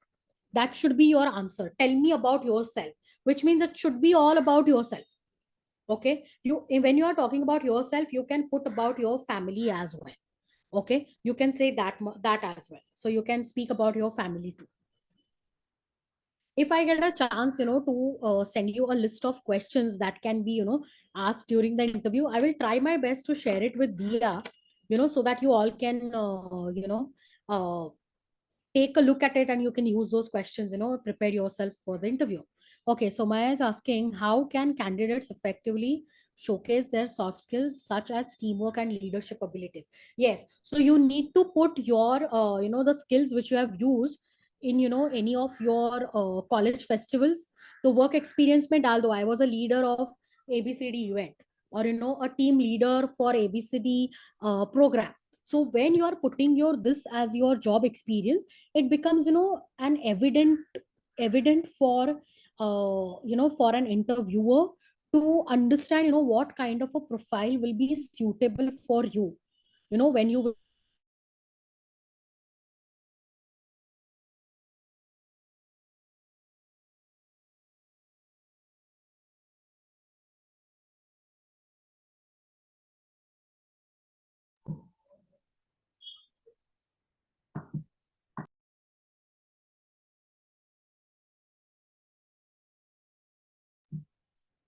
That should be your answer. Tell me about yourself, which means it should be all about yourself. Okay, when you are talking about yourself, you can put about your family as well. Okay, you can say that as well. So you can speak about your family too. If I get a chance, to send you a list of questions that can be, asked during the interview, I will try my best to share it with Dia, so that you all can, uh, take a look at it and you can use those questions, prepare yourself for the interview. Okay, so Maya is asking, how can candidates effectively showcase their soft skills such as teamwork and leadership abilities? Yes, so you need to put your, the skills which you have used in, any of your college festivals. The work experience mein dal do, I was a leader of ABCD event, or, a team leader for ABCD program. So when you are putting your this as your job experience, it becomes, an evident for, for an interviewer to understand, what kind of a profile will be suitable for you, when you.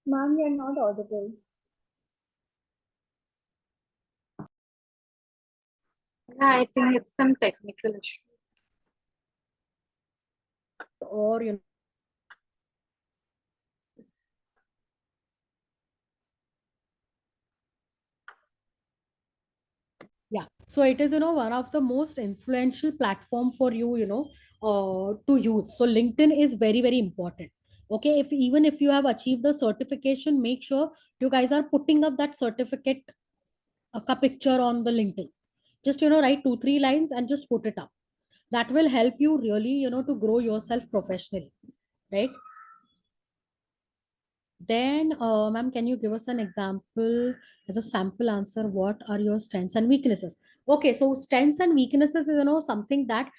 Ma'am, you're not audible.
Yeah, I think it's some technical issue.
Or, yeah, so it is, one of the most influential platform for you, to use. So LinkedIn is very, very important. Okay, if even if you have achieved a certification, make sure you guys are putting up that certificate, a picture on the LinkedIn. Just, write 2 3 lines and just put it up. That will help you really, to grow yourself professionally, right? Then, ma'am, can you give us an example as a sample answer? What are your strengths and weaknesses? Okay, so strengths and weaknesses is, something that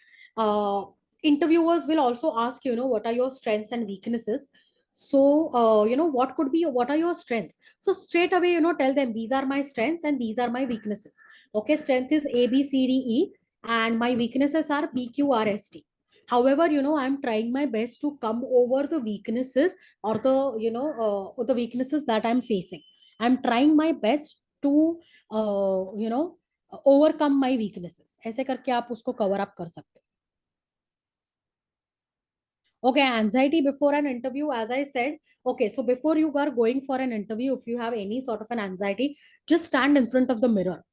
interviewers will also ask, what are your strengths and weaknesses? So, what are your strengths? So straight away, tell them these are my strengths and these are my weaknesses. Okay, strength is A, B, C, D, E, and my weaknesses are P, Q, R, S, T. However, I'm trying my best to come over the weaknesses, or the, the weaknesses that I'm facing. I'm trying my best to, overcome my weaknesses. ऐसे करके आप उसको cover up कर सकते. Okay, anxiety before an interview, as I said. Okay, so before you are going for an interview, if you have any sort of an anxiety, just stand in front of the mirror.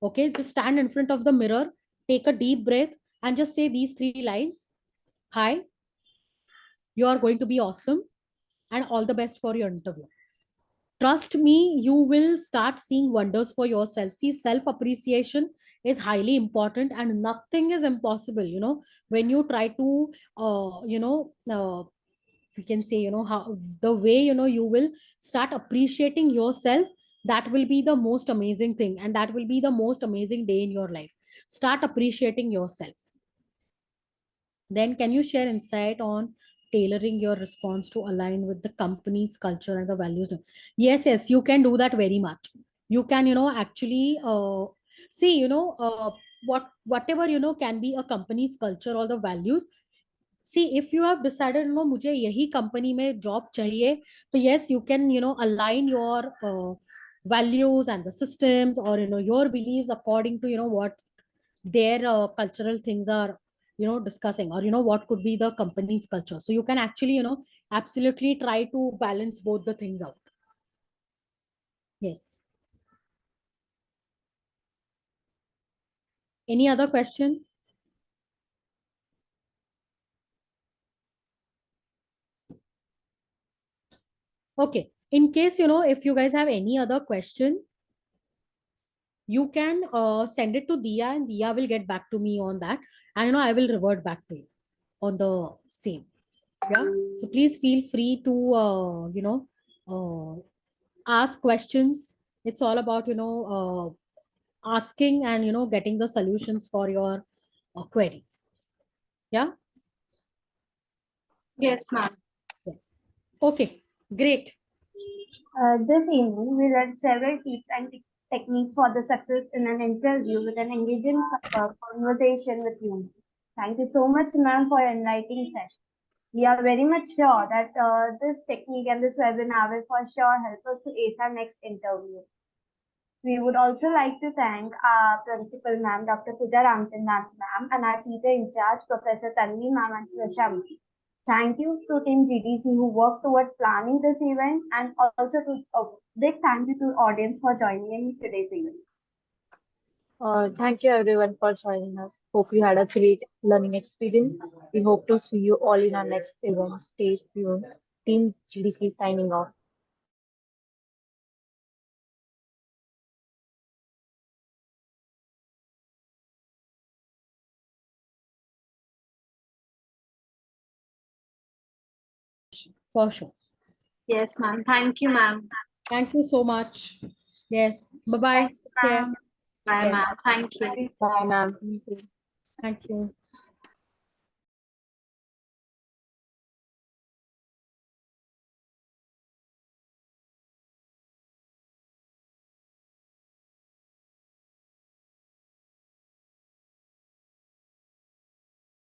Okay, just stand in front of the mirror, take a deep breath, and just say these 3 lines. Hi, you are going to be awesome, and all the best for your interview. Trust me, you will start seeing wonders for yourself. See, self appreciation is highly important, and nothing is impossible, when you try to, we can say, how the way, you will start appreciating yourself. That will be the most amazing thing, and that will be the most amazing day in your life. Start appreciating yourself. Then, can you share insight on tailoring your response to align with the company's culture and the values? Yes, you can do that very much. You can, actually, see, whatever can be a company's culture or the values. See, if you have decided मुझे यही company में job चाहिए, so yes, you can align your values and the systems, or your beliefs according to what their cultural things are discussing, or what could be the company's culture. So you can actually absolutely try to balance both the things out. Yes. Any other question? Okay, in case if you guys have any other question, you can send it to Dia, and Dia will get back to me on that, and I will revert back to you on the same. Yeah, so please feel free to ask questions. It's all about asking and getting the solutions for your queries. Yeah.
Yes, ma'am.
Yes. Okay, great.
This evening, we read several tips and techniques for the success in an interview with an engaging conversation with you. Thank you so much, ma'am, for your enlightening session. We are very much sure that this technique and this webinar will for sure help us to ace our next interview. We would also like to thank our principal, ma'am, Dr. Pooja Ramchandran, ma'am, and our teacher in charge, Professor Tanvi, ma'am, and Prasham. Thank you to Team GDC who worked toward planning this event, and also to a big thank you to audience for joining in today's event.
Thank you everyone for joining us. Hope you had a great learning experience. We hope to see you all in our next event. Stay tuned. Team GDC signing off.
For sure.
Yes, ma'am. Thank you, ma'am.
Thank you so much. Yes. Bye-bye. Take care.
Bye,
Yes.
ma'am. Thank you.
Bye, ma'am. Thank you.
Thank you.